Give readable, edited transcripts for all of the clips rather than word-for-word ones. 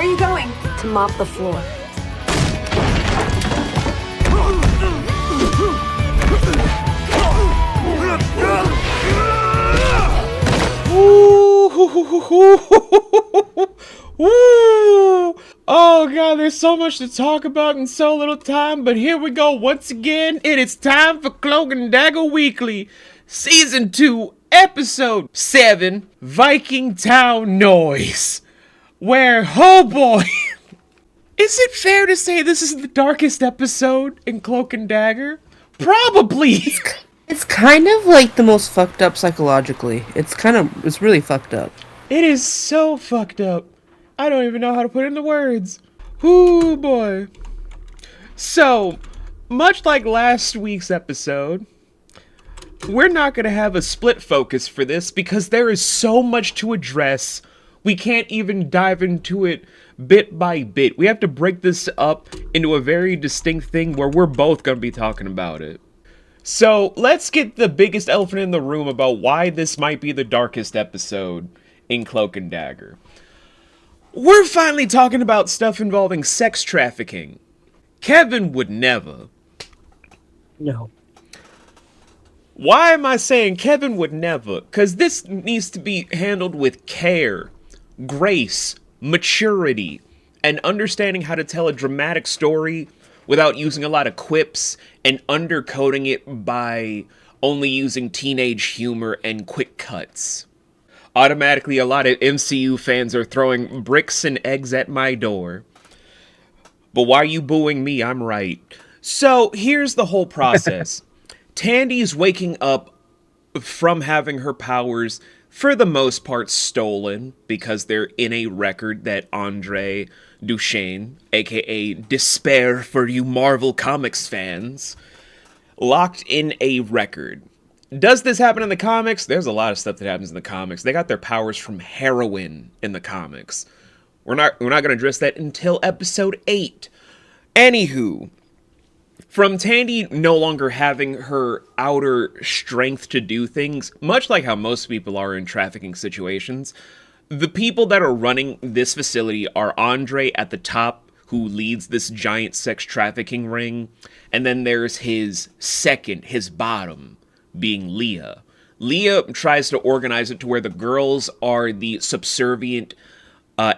Where are you going? To mop the floor. Woo! Oh god, there's so much to talk about in so little time, but here we go once again. It is time for Cloak and Dagger Weekly, Season 2, Episode 7, Vikingtown Noise. Where, oh boy, is it fair to say this is the darkest episode in Cloak and Dagger? Probably! It's kind of like the most fucked up psychologically. It's really fucked up. It is so fucked up. I don't even know how to put it into words. Ooh, boy. So, much like last week's episode, we're not going to have a split focus for this because there is so much to address. We can't even dive into it bit by bit. We have to break this up into a very distinct thing where we're both going to be talking about it. So, let's get the biggest elephant in the room about why this might be the darkest episode in Cloak and Dagger. We're finally talking about stuff involving sex trafficking. Kevin would never. No. Why am I saying Kevin would never? Because this needs to be handled with care, grace, maturity, and understanding how to tell a dramatic story without using a lot of quips and undercoating it by only using teenage humor and quick cuts. Automatically, a lot of MCU fans are throwing bricks and eggs at my door. But why are you booing me? I'm right. So, here's the whole process. Tandy's waking up from having her powers, for the most part, stolen, because they're in a record that Andre Duchesne, aka Despair for you Marvel Comics fans, locked in a record. Does this happen in the comics? There's a lot of stuff that happens in the comics. They got their powers from heroin in the comics. We're not going to address that until episode 8. Anywho, from Tandy no longer having her outer strength to do things, much like how most people are in trafficking situations, the people that are running this facility are Andre at the top, who leads this giant sex trafficking ring, and then there's his bottom, being Leah. Leah tries to organize it to where the girls are the subservient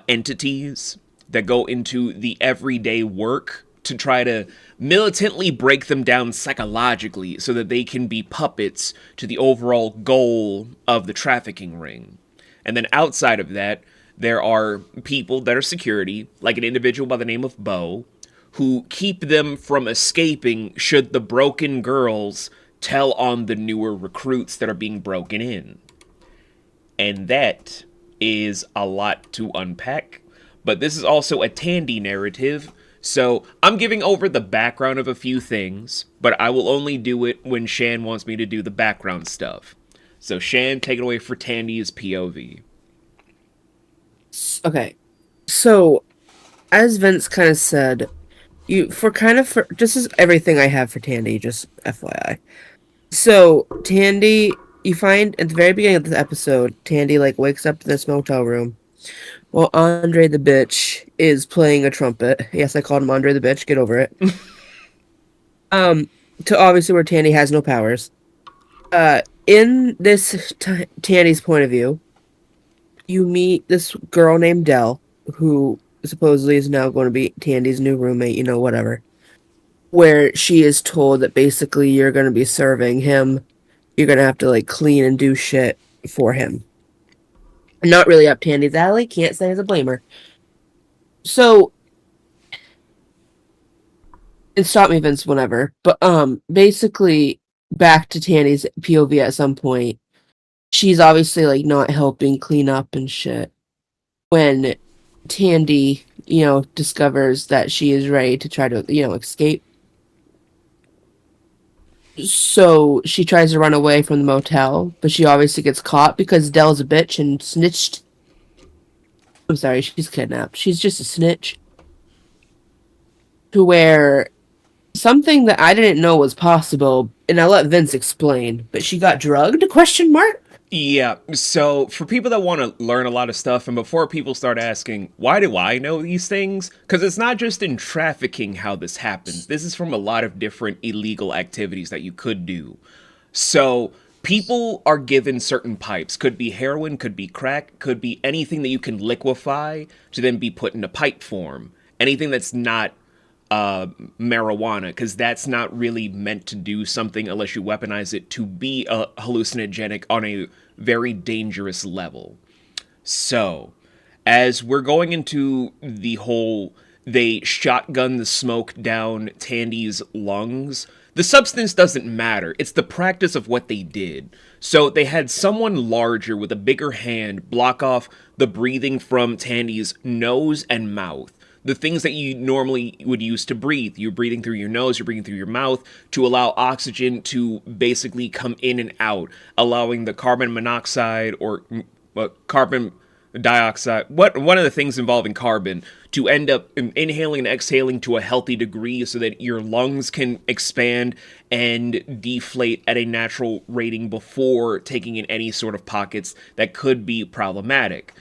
entities that go into the everyday work to try to militantly break them down psychologically so that they can be puppets to the overall goal of the trafficking ring. And then outside of that, there are people that are security, like an individual by the name of Bo, who keep them from escaping should the broken girls tell on the newer recruits that are being broken in. And that is a lot to unpack. But this is also a Tandy narrative, so I'm giving over the background of a few things, but I will only do it when Shan wants me to do the background stuff. So Shan, take it away for Tandy's POV. Okay. So, as Vince kind of said, this is everything I have for Tandy, just FYI. So, Tandy, you find at the very beginning of this episode, Tandy, wakes up in this motel room while Andre the bitch is playing a trumpet. Yes, I called him Andre the bitch, get over it. To obviously where Tandy has no powers. In this Tandy's point of view, you meet this girl named Dell, who supposedly is now going to be Tandy's new roommate, whatever. Where she is told that basically you're going to be serving him. You're going to have to, clean and do shit for him. Not really up Tandy's alley. Can't say as a blamer. So, and stop me, Vince, whenever. But, basically, back to Tandy's POV at some point. She's obviously, not helping clean up and shit. When Tandy, discovers that she is ready to try to, escape. So she tries to run away from the motel, but she obviously gets caught because Dell's a bitch and snitched. I'm sorry, she's kidnapped. She's just a snitch. To where something that I didn't know was possible, and I'll let Vince explain, but she got drugged? Question mark? Yeah, so for people that want to learn a lot of stuff, and before people start asking, why do I know these things? Because it's not just in trafficking how this happens. This is from a lot of different illegal activities that you could do. So people are given certain pipes. Could be heroin, could be crack, could be anything that you can liquefy to then be put into pipe form. Anything that's not marijuana, because that's not really meant to do something unless you weaponize it to be a hallucinogenic on a very dangerous level. So, as we're going into the whole, they shotgun the smoke down Tandy's lungs. The substance doesn't matter. It's the practice of what they did. So they had someone larger with a bigger hand block off the breathing from Tandy's nose and mouth. The things that you normally would use to breathe. You're breathing through your nose, you're breathing through your mouth to allow oxygen to basically come in and out, allowing the carbon monoxide or carbon dioxide, one of the things involving carbon, to end up inhaling and exhaling to a healthy degree so that your lungs can expand and deflate at a natural rating before taking in any sort of pockets that could be problematic.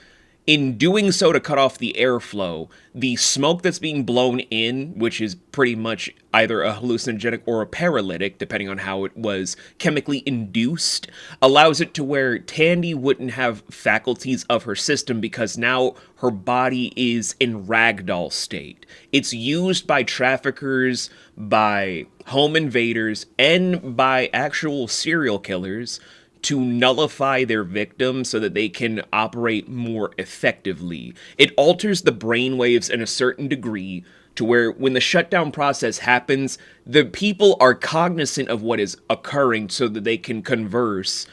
In doing so, to cut off the airflow, the smoke that's being blown in, which is pretty much either a hallucinogenic or a paralytic, depending on how it was chemically induced, allows it to where Tandy wouldn't have faculties of her system because now her body is in ragdoll state. It's used by traffickers, by home invaders, and by actual serial killers to nullify their victims so that they can operate more effectively. It alters the brainwaves in a certain degree to where when the shutdown process happens, the people are cognizant of what is occurring so that they can converse,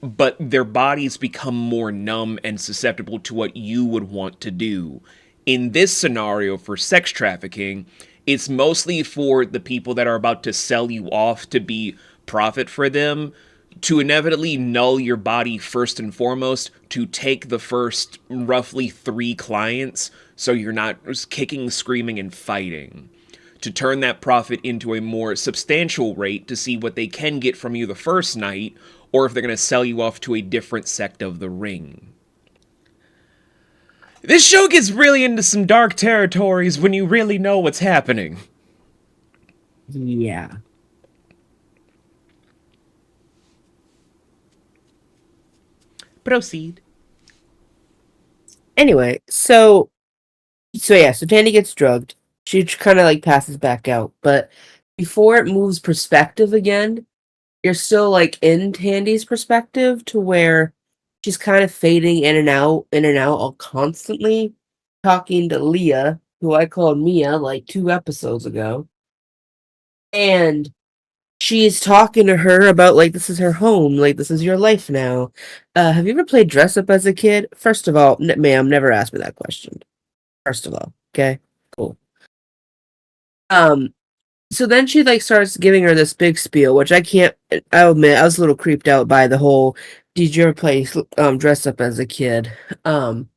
but their bodies become more numb and susceptible to what you would want to do. In this scenario for sex trafficking, it's mostly for the people that are about to sell you off to be profit for them, to inevitably null your body first and foremost, to take the first roughly 3 clients so you're not kicking, screaming, and fighting. To turn that profit into a more substantial rate to see what they can get from you the first night, or if they're going to sell you off to a different sect of the ring. This show gets really into some dark territories when you really know what's happening. Yeah. Proceed. Anyway, so Tandy gets drugged. She kind of like passes back out, but before it moves perspective again, you're still like in Tandy's perspective to where she's kind of fading in and out all constantly, talking to Leah, who I called Mia like 2 episodes ago. And she's talking to her about like this is her home, like this is your life now. Have you ever played dress up as a kid? First of all, ma'am, never ask me that question. First of all, okay, cool. Um, so then she like starts giving her this big spiel, which I can't. I'll admit I was a little creeped out by the whole. Did you ever play dress up as a kid? Um,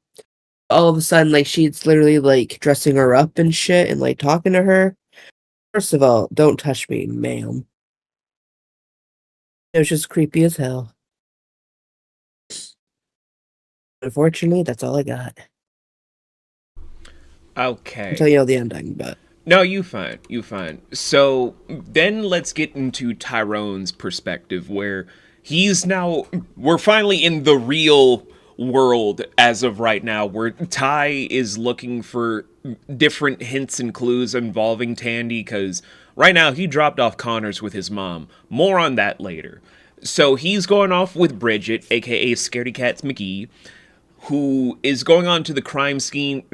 all of a sudden, like she's literally like dressing her up and shit, and like talking to her. First of all, don't touch me, ma'am. It was just creepy as hell. Unfortunately, that's all I got. Okay. Until you know the ending, but No, you fine. You fine. So then let's get into Tyrone's perspective, where he's now. We're finally in the real world as of right now, where Ty is looking for different hints and clues involving Tandy, because right now he dropped off Connors with his mom. More on that later. So he's going off with Bridget, aka Scaredy Cats McGee, who is going on to the crime scene?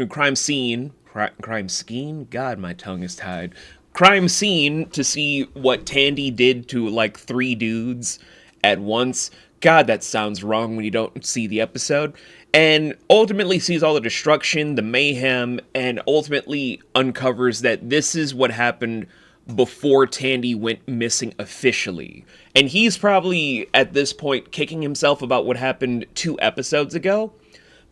God, my tongue is tied. Crime scene to see what Tandy did to like 3 dudes at once. God, that sounds wrong when you don't see the episode. And ultimately sees all the destruction, the mayhem, and ultimately uncovers that this is what happened before Tandy went missing officially. And he's probably, at this point, kicking himself about what happened 2 episodes ago.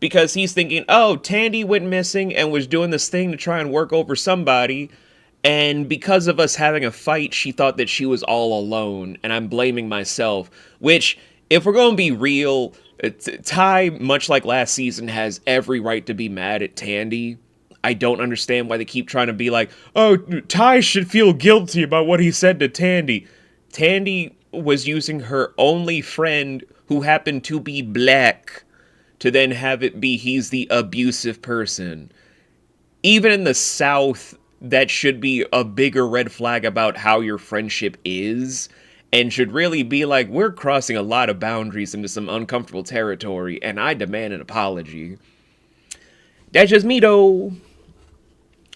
Because he's thinking, oh, Tandy went missing and was doing this thing to try and work over somebody. And because of us having a fight, she thought that she was all alone. And I'm blaming myself. Which, if we're going to be real, Ty, much like last season, has every right to be mad at Tandy. I don't understand why they keep trying to be like, oh, Ty should feel guilty about what he said to Tandy. Tandy was using her only friend who happened to be black to then have it be he's the abusive person. Even in the South, that should be a bigger red flag about how your friendship is, and should really be like, we're crossing a lot of boundaries into some uncomfortable territory, and I demand an apology. That's just me, though.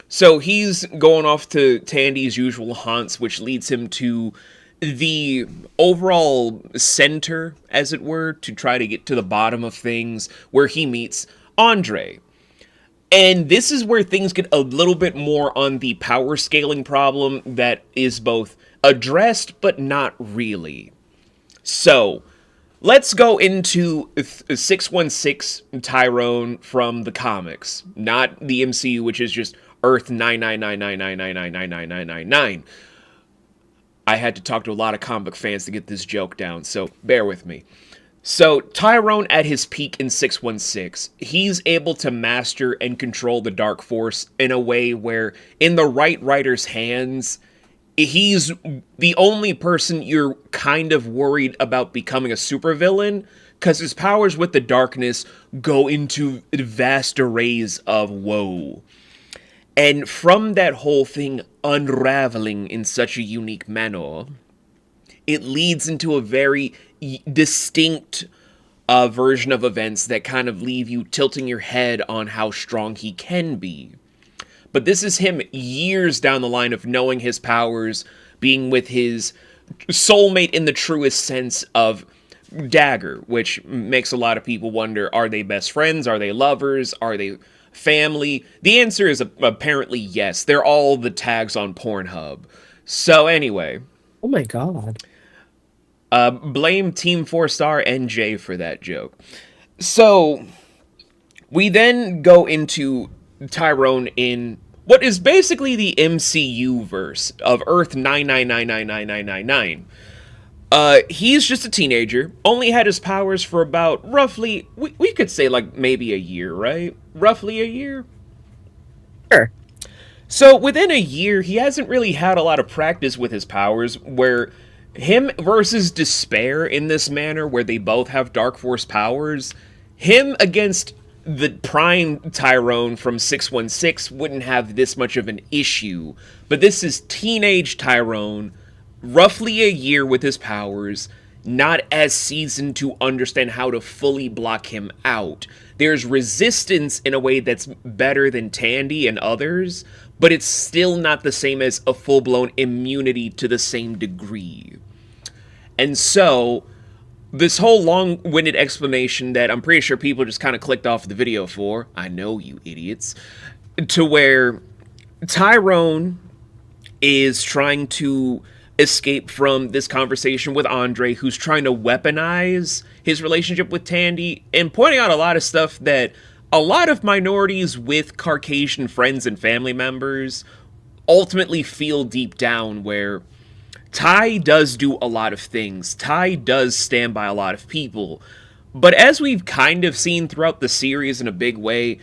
So he's going off to Tandy's usual haunts, which leads him to the overall center, as it were, to try to get to the bottom of things, where he meets Andre. And this is where things get a little bit more on the power scaling problem that is both addressed, but not really. So, let's go into 616 Tyrone from the comics, not the MCU, which is just Earth 9999999999999. I had to talk to a lot of comic fans to get this joke down, so bear with me. So, Tyrone at his peak in 616, he's able to master and control the Dark Force in a way where, in the right writer's hands, he's the only person you're kind of worried about becoming a supervillain, because his powers with the darkness go into vast arrays of woe. And from that whole thing unraveling in such a unique manner, it leads into a very distinct version of events that kind of leave you tilting your head on how strong he can be. But this is him years down the line of knowing his powers, being with his soulmate in the truest sense of Dagger, which makes a lot of people wonder, are they best friends? Are they lovers? Are they family? The answer is apparently yes. They're all the tags on Pornhub. So anyway. Oh my god. Blame Team 4-Star NJ for that joke. So, we then go into Tyrone in what is basically the MCU verse of Earth 999999999. He's just a teenager, only had his powers for about roughly, we could say like maybe a year, right? Roughly a year? Sure. So, within a year, he hasn't really had a lot of practice with his powers, where him versus Despair in this manner, where they both have Dark Force powers, him against the Prime Tyrone from 616 wouldn't have this much of an issue. But this is teenage Tyrone, roughly a year with his powers, not as seasoned to understand how to fully block him out. There's resistance in a way that's better than Tandy and others, but it's still not the same as a full-blown immunity to the same degree. And so, this whole long-winded explanation that I'm pretty sure people just kind of clicked off the video for, I know you idiots, to where Tyrone is trying to escape from this conversation with Andre, who's trying to weaponize his relationship with Tandy, and pointing out a lot of stuff that a lot of minorities with Caucasian friends and family members ultimately feel deep down, where Ty does do a lot of things. Ty does stand by a lot of people. But as we've kind of seen throughout the series in a big way,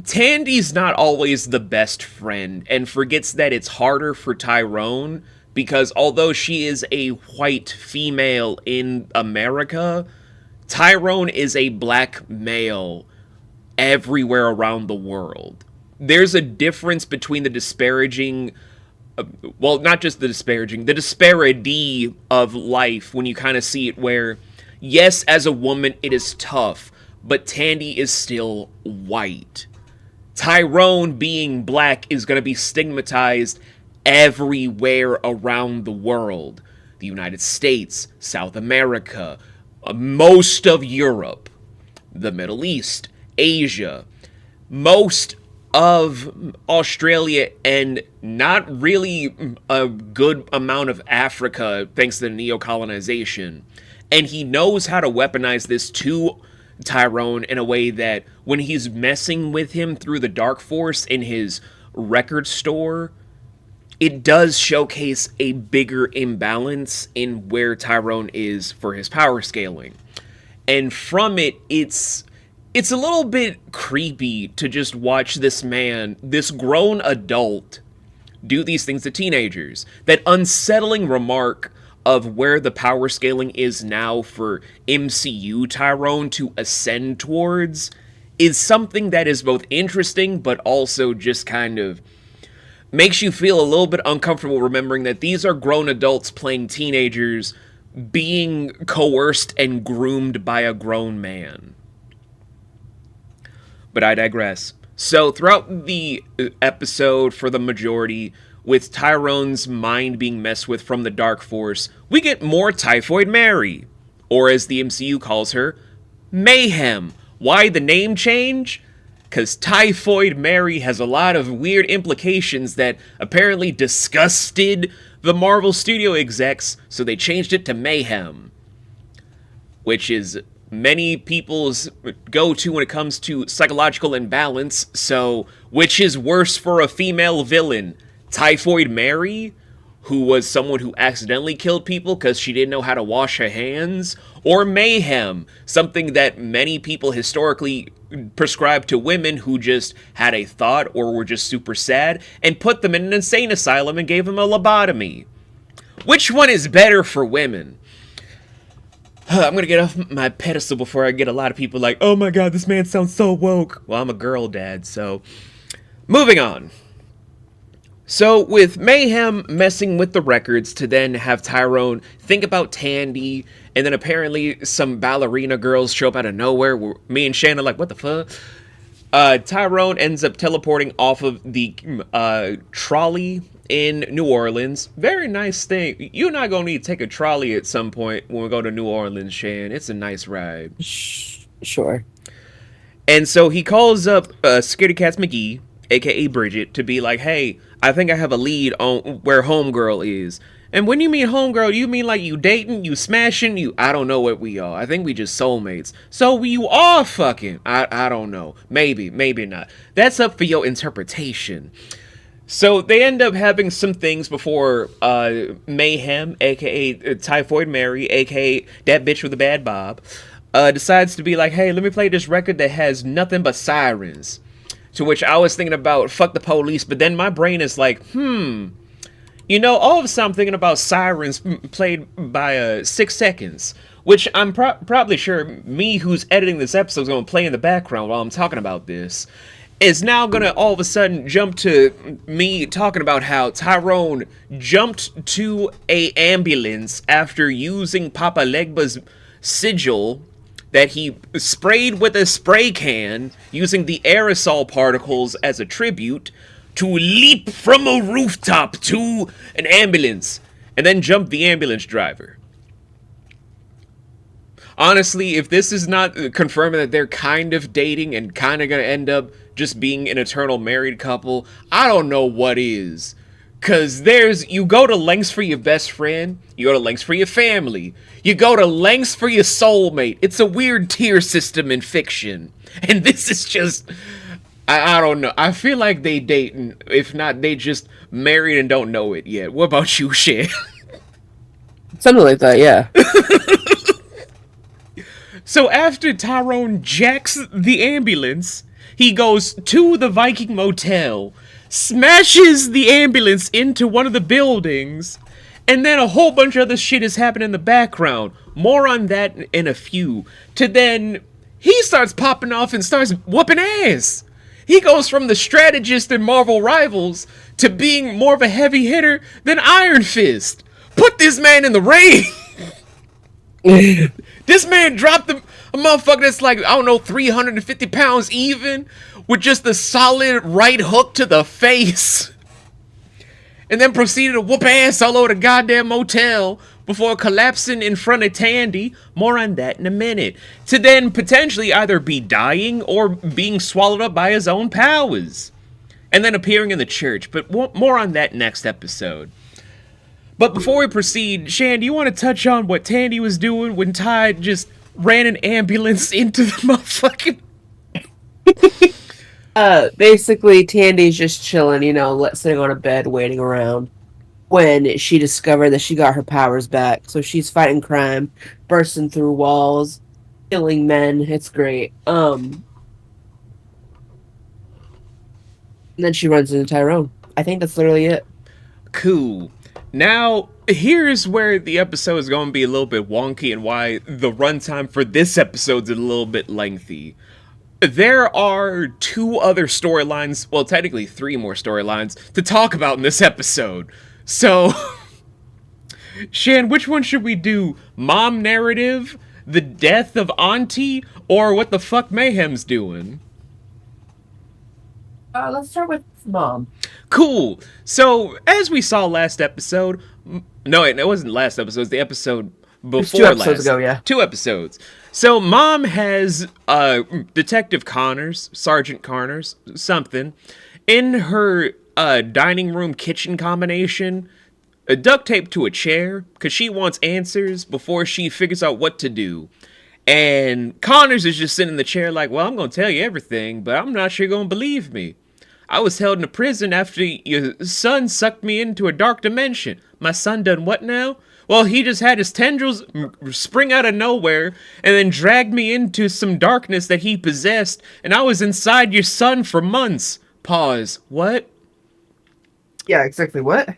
Tandy's not always the best friend, and forgets that it's harder for Tyrone, because although she is a white female in America, Tyrone is a black male everywhere around the world. There's a difference between the disparaging, well, not just the disparaging, the disparity of life when you kind of see it where, yes, as a woman, it is tough, but Tandy is still white. Tyrone being black is going to be stigmatized everywhere around the world. The United States, South America, most of Europe, the Middle East, Asia, most of Australia, and not really a good amount of Africa, thanks to the neo-colonization. And he knows how to weaponize this to Tyrone in a way that when he's messing with him through the Dark Force in his record store, it does showcase a bigger imbalance in where Tyrone is for his power scaling. And from it, it's a little bit creepy to just watch this man, this grown adult, do these things to teenagers. That unsettling remark of where the power scaling is now for MCU Tyrone to ascend towards is something that is both interesting but also just kind of makes you feel a little bit uncomfortable remembering that these are grown adults playing teenagers being coerced and groomed by a grown man. But I digress. So throughout the episode, for the majority, with Tyrone's mind being messed with from the Dark Force, we get more Typhoid Mary, or as the MCU calls her, Mayhem. Why the name change? Because Typhoid Mary has a lot of weird implications that apparently disgusted the Marvel Studio execs, so they changed it to Mayhem, which is many people's go-to when it comes to psychological imbalance. So, which is worse for a female villain? Typhoid Mary, who was someone who accidentally killed people because she didn't know how to wash her hands? Or Mayhem, something that many people historically prescribed to women who just had a thought or were just super sad and put them in an insane asylum and gave them a lobotomy? Which one is better for women? I'm gonna get off my pedestal before I get a lot of people like, oh my god, this man sounds so woke. Well, I'm a girl dad, so... Moving on. So, with Mayhem messing with the records to then have Tyrone think about Tandy, and then apparently some ballerina girls show up out of nowhere, where me and Shannon are like, what the fuck? Tyrone ends up teleporting off of the trolley in New Orleans. Very nice thing. You're not gonna need to take a trolley at some point when we go to New Orleans, Shan. It's a nice ride. Sure. And so he calls up Scaredy Cats McGee, aka Bridget, to be like, hey, I think I have a lead on where Homegirl is. And when you mean homegirl, you mean like you dating, you smashing, you... I don't know what we are. I think we just soulmates. So you are fucking. I don't know. Maybe, maybe not. That's up for your interpretation. So they end up having some things before Mayhem, aka Typhoid Mary, aka that bitch with the bad bob, decides to be like, hey, let me play this record that has nothing but sirens. To which I was thinking about fuck the police, but then my brain is like, you know, all of a sudden I'm thinking about sirens played by 6 seconds, which I'm probably sure me who's editing this episode is going to play in the background while I'm talking about this, is now going to all of a sudden jump to me talking about how Tyrone jumped to a ambulance after using Papa Legba's sigil that he sprayed with a spray can using the aerosol particles as a tribute to leap from a rooftop to an ambulance and then jump the ambulance driver. Honestly, if this is not confirming that they're kind of dating and kind of going to end up just being an eternal married couple, I don't know what is. Because you go to lengths for your best friend, you go to lengths for your family, you go to lengths for your soulmate. It's a weird tier system in fiction. And this is just... I don't know. I feel like they dating. If not, they just married and don't know it yet. What about you, Shan? Something like that, yeah. So after Tyrone jacks the ambulance, he goes to the Viking motel, smashes the ambulance into one of the buildings, and then a whole bunch of other shit is happening in the background. More on that in a few. To then, he starts popping off and starts whooping ass. He goes from the strategist in Marvel Rivals to being more of a heavy hitter than Iron Fist. Put this man in the ring. This man dropped a motherfucker that's like, I don't know, 350 pounds even, with just a solid right hook to the face. And then proceeded to whoop ass all over the goddamn motel before collapsing in front of Tandy. More on that in a minute. To then potentially either be dying or being swallowed up by his own powers. And then appearing in the church. But more on that next episode. But before we proceed, Shan, do you want to touch on what Tandy was doing when Ty just ran an ambulance into the motherfucking... Basically, Tandy's just chilling, sitting on a bed, waiting around, when she discovered that she got her powers back. So she's fighting crime, bursting through walls, killing men. It's great. And then she runs into Tyrone. I think that's literally it. Cool. Now, here's where the episode is going to be a little bit wonky and why the runtime for this episode's a little bit lengthy. There are two other storylines, well, technically three more storylines, to talk about in this episode. So, Shan, which one should we do? Mom narrative, the death of Auntie, or what the fuck Mayhem's doing? Let's start with Mom. Cool. So, as we saw last episode, no, wait, it wasn't last episode, it was the episode before 2 episodes last. ago, yeah. 2 episodes. So, Mom has Detective Connors, Sergeant Connors, something, in her dining room kitchen combination, duct taped to a chair, because she wants answers before she figures out what to do. And Connors is just sitting in the chair like, well, I'm going to tell you everything, but I'm not sure you're going to believe me. I was held in a prison after your son sucked me into a dark dimension. My son done what now? Well, he just had his tendrils spring out of nowhere and then dragged me into some darkness that he possessed, and I was inside your son for months. Pause. What? Yeah, exactly what?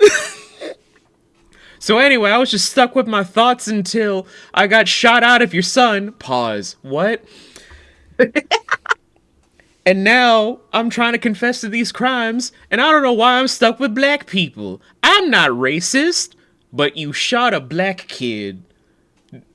So anyway, I was just stuck with my thoughts until I got shot out of your son. Pause. What? And now I'm trying to confess to these crimes, and I don't know why I'm stuck with black people. I'm not racist, but you shot a black kid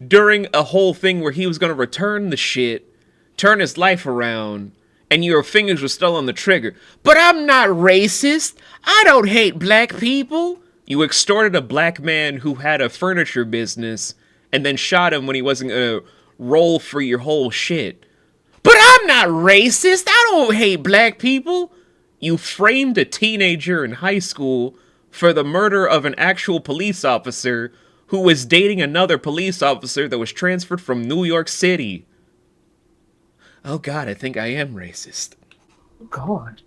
during a whole thing where he was going to return the shit, turn his life around, and your fingers were still on the trigger. But I'm not racist. I don't hate black people. You extorted a black man who had a furniture business and then shot him when he wasn't going to roll for your whole shit. But I'm not racist. I don't hate black people. You framed a teenager in high school for the murder of an actual police officer who was dating another police officer that was transferred from New York City. Oh God, I think I am racist. Oh, God.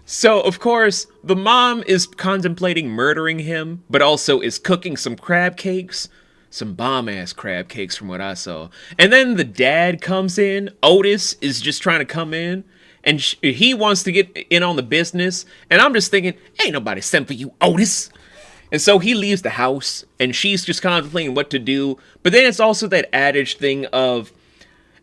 So, of course, the mom is contemplating murdering him, but also is cooking some crab cakes. Some bomb-ass crab cakes from what I saw. And then the dad comes in. Otis is just trying to come in. And he wants to get in on the business. And I'm just thinking, ain't nobody sent for you, Otis. And so he leaves the house. And she's just contemplating what to do. But then it's also that adage thing of...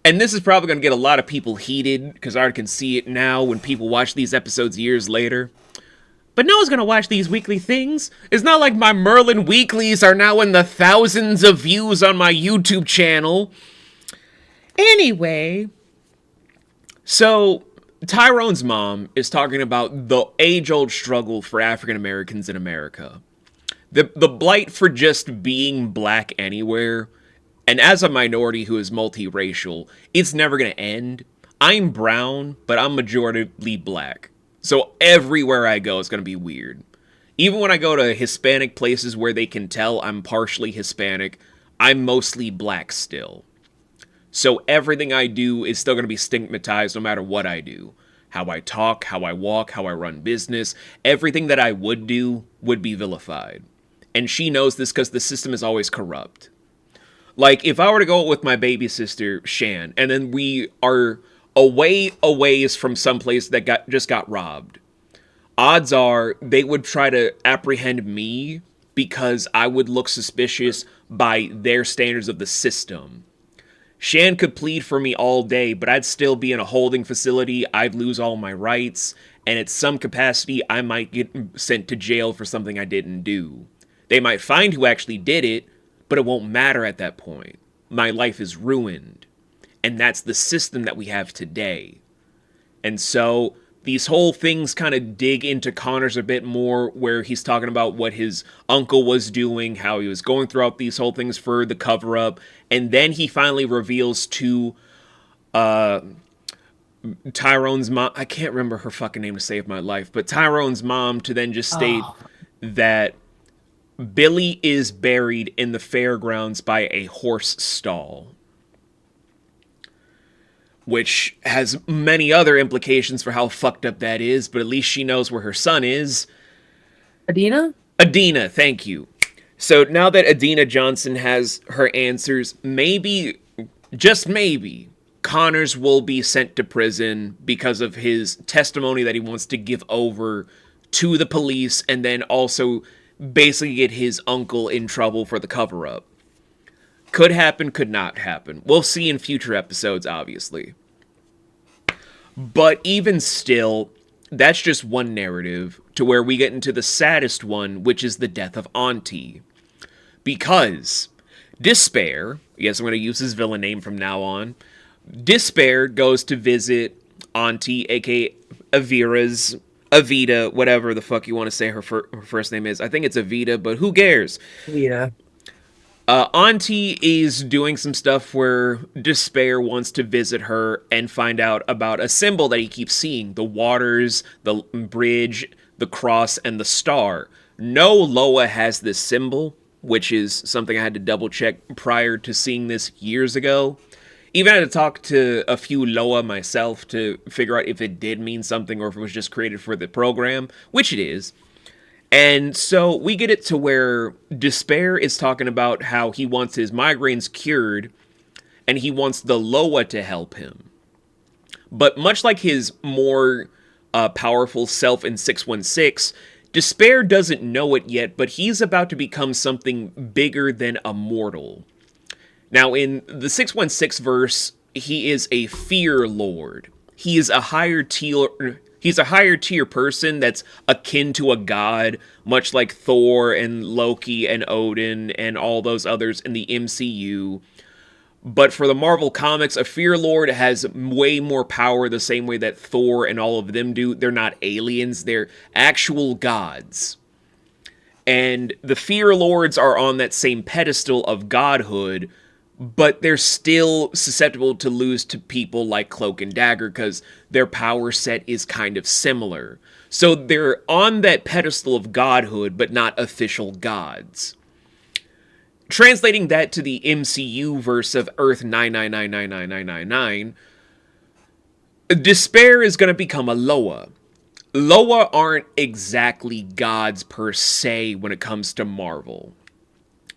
And this is probably going to get a lot of people heated. Because I can see it now when people watch these episodes years later. But no one's going to watch these weekly things. It's not like my Merlin weeklies are now in the thousands of views on my YouTube channel. Anyway, so Tyrone's mom is talking about the age-old struggle for African Americans in America. The blight for just being black anywhere. And as a minority who is multiracial, it's never going to end. I'm brown, but I'm majoritively black. So everywhere I go, it's going to be weird. Even when I go to Hispanic places where they can tell I'm partially Hispanic, I'm mostly black still. So everything I do is still going to be stigmatized no matter what I do. How I talk, how I walk, how I run business, everything that I would do would be vilified. And she knows this because the system is always corrupt. Like, if I were to go with my baby sister, Shan, and then we are a ways from someplace that just got robbed, odds are they would try to apprehend me because I would look suspicious by their standards of the system. Shan could plead for me all day, but I'd still be in a holding facility, I'd lose all my rights, and at some capacity I might get sent to jail for something I didn't do. They might find who actually did it, but it won't matter at that point. My life is ruined. And that's the system that we have today. And so these whole things kind of dig into Connors a bit more, where he's talking about what his uncle was doing, how he was going throughout these whole things for the cover-up. And then he finally reveals to Tyrone's mom, I can't remember her fucking name to save my life, but Tyrone's mom to then just state that Billy is buried in the fairgrounds by a horse stall. Which has many other implications for how fucked up that is, but at least she knows where her son is. Adina? Adina, thank you. So now that Adina Johnson has her answers, maybe, just maybe, Connors will be sent to prison because of his testimony that he wants to give over to the police, and then also basically get his uncle in trouble for the cover-up. Could happen, could not happen. We'll see in future episodes, obviously. But even still, that's just one narrative, to where we get into the saddest one, which is the death of Auntie. Because Despair, yes, I'm going to use his villain name from now on, Despair goes to visit Auntie, aka Avita, whatever the fuck you want to say her first name is. I think it's Avita, but who cares? Yeah. Auntie is doing some stuff where Despair wants to visit her and find out about a symbol that he keeps seeing. The waters, the bridge, the cross, and the star. No Loa has this symbol, which is something I had to double check prior to seeing this years ago. Even had to talk to a few Loa myself to figure out if it did mean something or if it was just created for the program, which it is. And so we get it to where Despair is talking about how he wants his migraines cured and he wants the Loa to help him. But much like his more powerful self in 616, Despair doesn't know it yet, but he's about to become something bigger than a mortal. Now, in the 616 verse, he is a fear lord. He is a higher tier. He's a higher tier person that's akin to a god, much like Thor and Loki and Odin and all those others in the MCU. But for the Marvel Comics, a Fear Lord has way more power the same way that Thor and all of them do. They're not aliens, they're actual gods. And the Fear Lords are on that same pedestal of godhood, but they're still susceptible to lose to people like Cloak and Dagger because their power set is kind of similar. So they're on that pedestal of godhood, but not official gods. Translating that to the MCU verse of Earth 9999999, Despair is going to become a Loa. Loa aren't exactly gods per se when it comes to Marvel.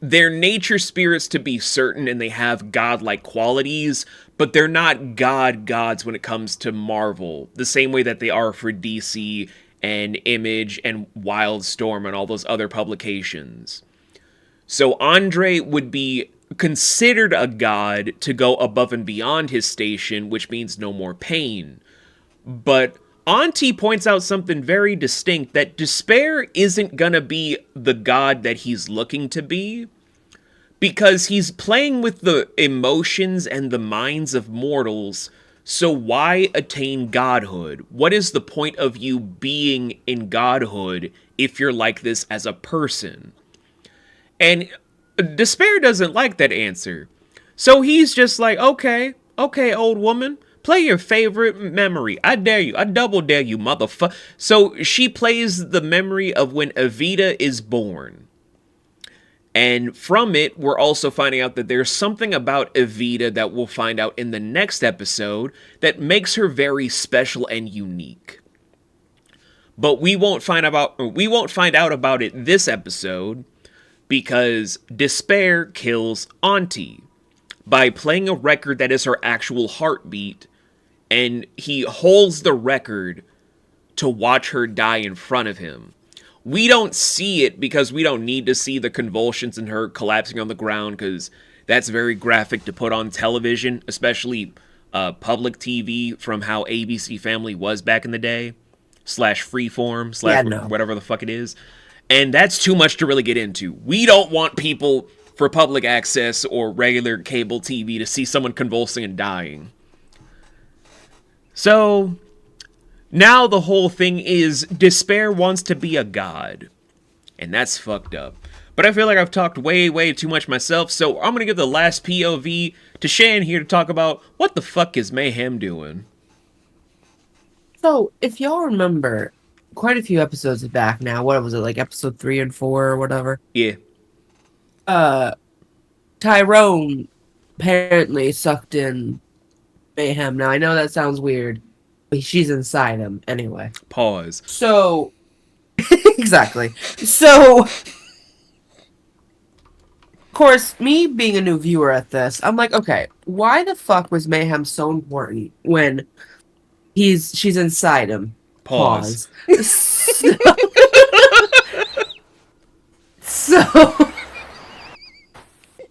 They're nature spirits to be certain, and they have godlike qualities, but they're not gods when it comes to Marvel, the same way that they are for DC and Image and Wildstorm and all those other publications. So Andre would be considered a god to go above and beyond his station, which means no more pain. But Auntie points out something very distinct, that Despair isn't gonna be the god that he's looking to be, because he's playing with the emotions and the minds of mortals. So why attain godhood? What is the point of you being in godhood if you're like this as a person? And Despair doesn't like that answer. So he's just like, okay, old woman, play your favorite memory. I dare you. I double dare you, motherfucker. So she plays the memory of when Evita is born. And from it, we're also finding out that there's something about Evita that we'll find out in the next episode that makes her very special and unique. But we won't find out about it this episode, because Despair kills Auntie by playing a record that is her actual heartbeat, and he holds the record to watch her die in front of him. We don't see it because we don't need to see the convulsions and her collapsing on the ground, because that's very graphic to put on television, especially public TV from how ABC Family was back in the day, / Freeform, / whatever the fuck it is. And that's too much to really get into. We don't want people for public access or regular cable TV to see someone convulsing and dying. So now the whole thing is Despair wants to be a god. And that's fucked up. But I feel like I've talked way too much myself, so I'm going to give the last POV to Shannon here to talk about what the fuck is Mayhem doing. So, if y'all remember, quite a few episodes back now, what was it, like episode 3 and 4 or whatever? Yeah. Tyrone apparently sucked in Mayhem. Now, I know that sounds weird, but she's inside him anyway. Pause. So, exactly. So, Of course, me being a new viewer at this, I'm like, okay, why the fuck was Mayhem so important when she's inside him? Pause. Pause. So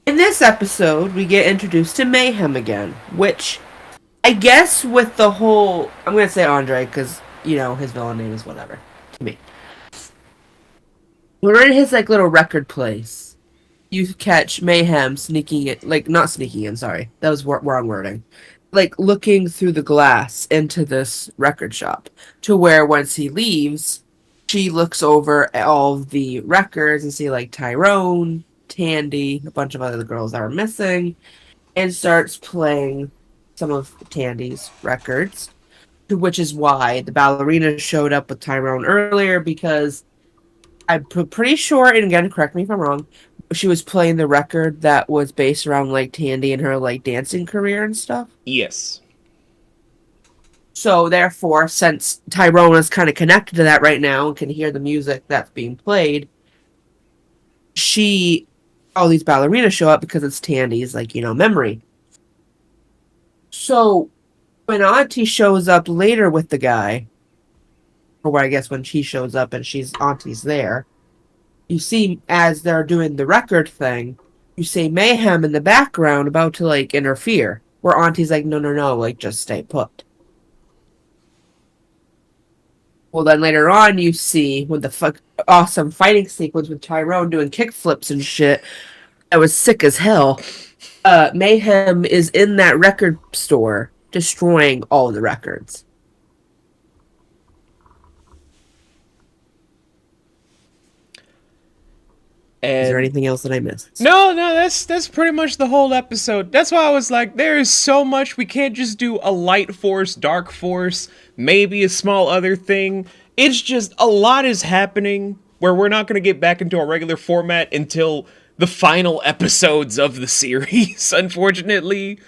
in this episode, we get introduced to Mayhem again, which I guess with the whole, I'm gonna say Andre because his villain name is whatever to me. We're in his like little record place. You catch Mayhem sneaking it, like not sneaking in. Sorry, that was wrong wording. Like looking through the glass into this record shop, to where once he leaves, she looks over at all of the records and see like Tyrone, Tandy, a bunch of other girls that are missing, and starts playing some of Tandy's records, which is why the ballerina showed up with Tyrone earlier, because I'm pretty sure, and again, correct me if I'm wrong, she was playing the record that was based around like Tandy and her like dancing career and stuff. Yes. So therefore, since Tyrone is kind of connected to that right now and can hear the music that's being played, all these ballerinas show up because it's Tandy's like memory. So when Auntie shows up later with the guy, or I guess when she shows up and Auntie's there, you see as they're doing the record thing, you see Mayhem in the background about to like interfere, where Auntie's like, no, no, no, like just stay put. Well, then later on, you see with the awesome fighting sequence with Tyrone doing kickflips and shit, that was sick as hell. Mayhem is in that record store destroying all the records. And is there anything else that I missed? No, that's pretty much the whole episode. That's why I was like, there is so much. We can't just do a light force, dark force, maybe a small other thing. It's just a lot is happening where we're not going to get back into our regular format until the final episodes of the series, unfortunately,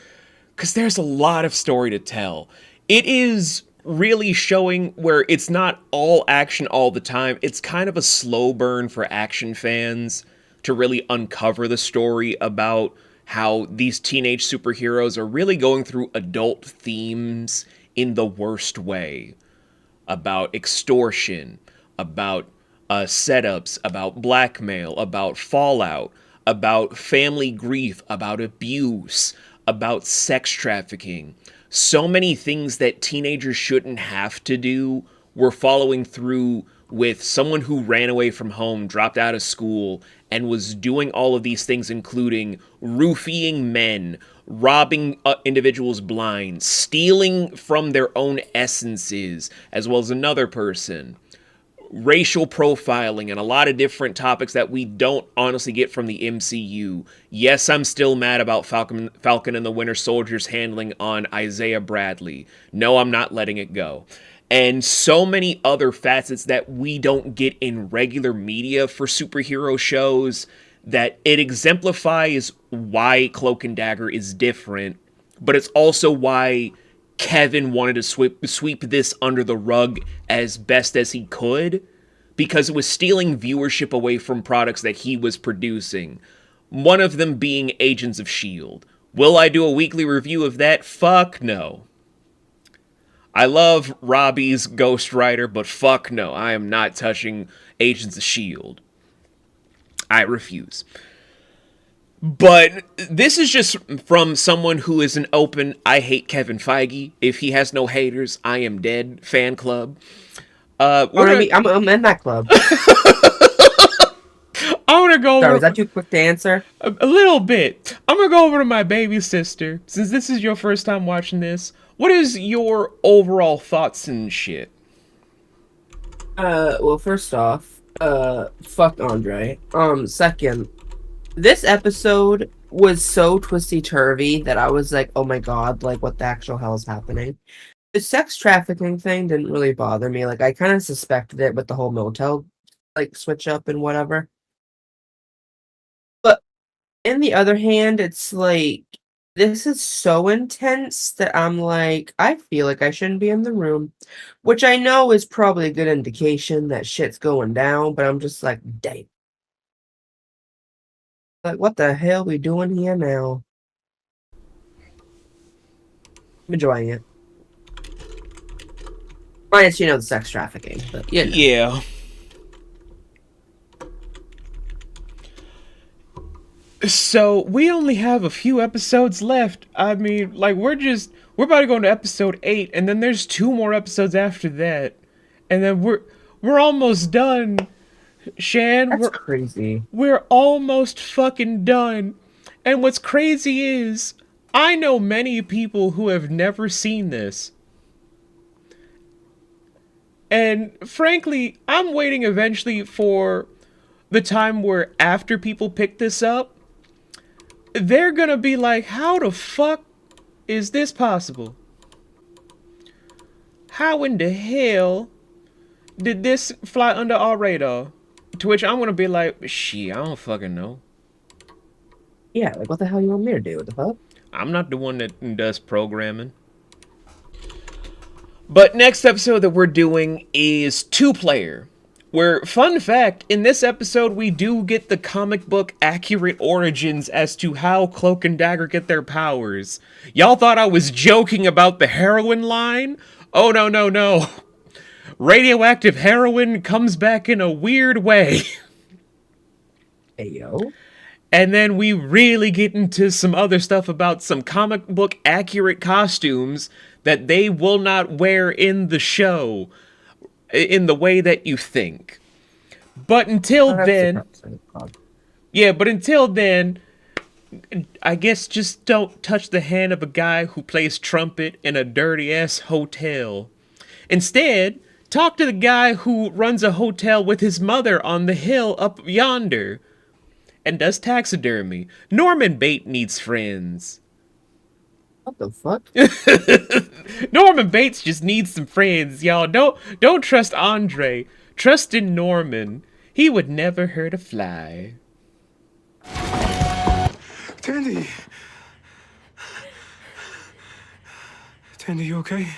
because there's a lot of story to tell. It is really showing where it's not all action all the time. It's kind of a slow burn for action fans to really uncover the story about how these teenage superheroes are really going through adult themes in the worst way. About extortion, about setups, about blackmail, about fallout, about family grief, about abuse, about sex trafficking. So many things that teenagers shouldn't have to do, we're following through with someone who ran away from home, dropped out of school, and was doing all of these things, including roofing men, robbing individuals blind, stealing from their own essences, as well as another person, racial profiling, and a lot of different topics that we don't honestly get from the MCU. Yes, I'm still mad about Falcon and the Winter Soldier's handling on Isaiah Bradley. No, I'm not letting it go. And so many other facets that we don't get in regular media for superhero shows, that it exemplifies why Cloak and Dagger is different, but it's also why Kevin wanted to sweep this under the rug as best as he could, because it was stealing viewership away from products that he was producing. One of them being Agents of S.H.I.E.L.D. Will I do a weekly review of that? Fuck no. I love Robbie's Ghost Rider, but fuck no. I am not touching Agents of S.H.I.E.L.D. I refuse. But this is just from someone who is an open, I hate Kevin Feige. If he has no haters, I am dead fan club. I'm in that club. I'm gonna go over. Sorry, was that too quick to answer? A little bit. I'm gonna go over to my baby sister. Since this is your first time watching this, what is your overall thoughts and shit? Well, first off, fuck Andre. Second, this episode was so twisty-turvy that I was like, oh my god, like, what the actual hell is happening? The sex trafficking thing didn't really bother me. Like, I kind of suspected it with the whole motel, like, switch up and whatever. But, in the other hand, it's like, this is so intense that I'm like, I feel like I shouldn't be in the room. Which I know is probably a good indication that shit's going down, but I'm just like, dang. Like, what the hell we doing here now? I'm enjoying it. Minus, the sex trafficking, but Yeah. So we only have a few episodes left. I mean, like we're about to go into episode 8, and then there's 2 more episodes after that, and then we're almost done. Shan, That's crazy. we're almost fucking done. And what's crazy is I know many people who have never seen this. And frankly, I'm waiting eventually for the time where after people pick this up, they're gonna be like, how the fuck is this possible? How in the hell did this fly under our radar? To which I'm gonna be like, shit, I don't fucking know. Yeah, like, what the hell you want me to do? What the fuck? I'm not the one that does programming. But next episode that we're doing is 2-player. Where, fun fact, in this episode we do get the comic book accurate origins as to how Cloak and Dagger get their powers. Y'all thought I was joking about the heroin line? Oh no, no, no. Radioactive heroin comes back in a weird way. Hey, yo. And then we really get into some other stuff about some comic book accurate costumes that they will not wear in the show in the way that you think. But until then, I guess just don't touch the hand of a guy who plays trumpet in a dirty ass hotel. Instead, talk to the guy who runs a hotel with his mother on the hill up yonder and does taxidermy. Norman Bates needs friends. What the fuck? Norman Bates just needs some friends, y'all. Don't trust Andre. Trust in Norman. He would never hurt a fly. Tandy! Tandy, you okay?